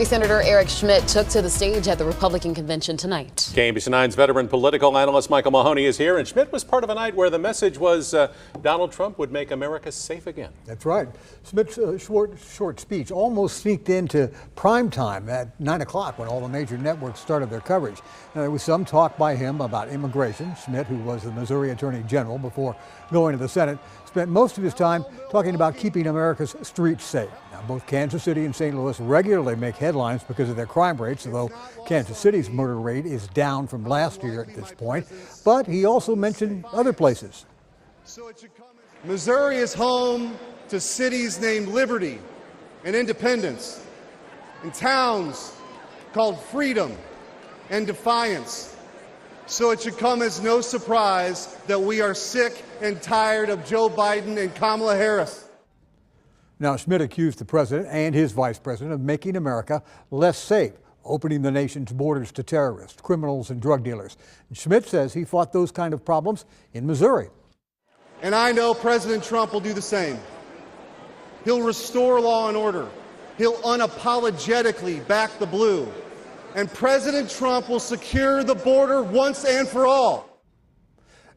Senator Eric Schmitt took to the stage at the Republican convention tonight. KMBC 9's veteran political analyst Michael Mahoney is here, and Schmitt was part of a night where the message was Donald Trump would make America safe again. That's right. Schmitt's short speech almost sneaked into prime time at 9 o'clock when all the major networks started their coverage. Now, there was some talk by him about immigration. Schmitt, who was the Missouri Attorney General before going to the Senate, spent most of his time talking about keeping America's streets safe. Now, both Kansas City and St. Louis regularly make headlines because of their crime rates, although Kansas City's murder rate is down from last year at this point. But he also mentioned other places. Missouri is home to cities named Liberty and Independence, and towns called Freedom and Defiance. So it should come as no surprise that we are sick and tired of Joe Biden and Kamala Harris. Now, Schmitt accused the president and his vice president of making America less safe, opening the nation's borders to terrorists, criminals, and drug dealers. And Schmitt says he fought those kind of problems in Missouri. And I know President Trump will do the same. He'll restore law and order. He'll unapologetically back the blue. And President Trump will secure the border once and for all.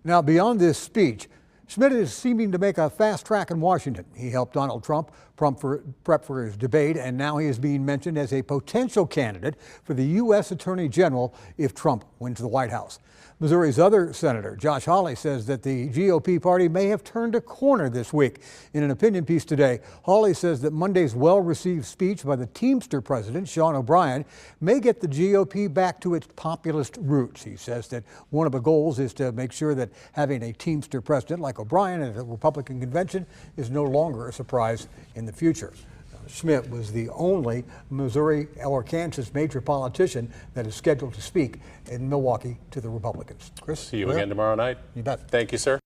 Now, beyond this speech, Schmitt is seeming to make a fast track in Washington. He helped Donald Trump prep for his debate, and now he is being mentioned as a potential candidate for the U.S. Attorney General if Trump wins the White House. Missouri's other senator, Josh Hawley, says that the GOP party may have turned a corner this week. In an opinion piece today, Hawley says that Monday's well-received speech by the Teamster president, Sean O'Brien, may get the GOP back to its populist roots. He says that one of the goals is to make sure that having a Teamster president like O'Brien at the Republican convention is no longer a surprise in the future. Schmitt was the only Missouri or Kansas major politician that is scheduled to speak in Milwaukee to the Republicans. Chris? See you again tomorrow night. You bet. Thank you, sir.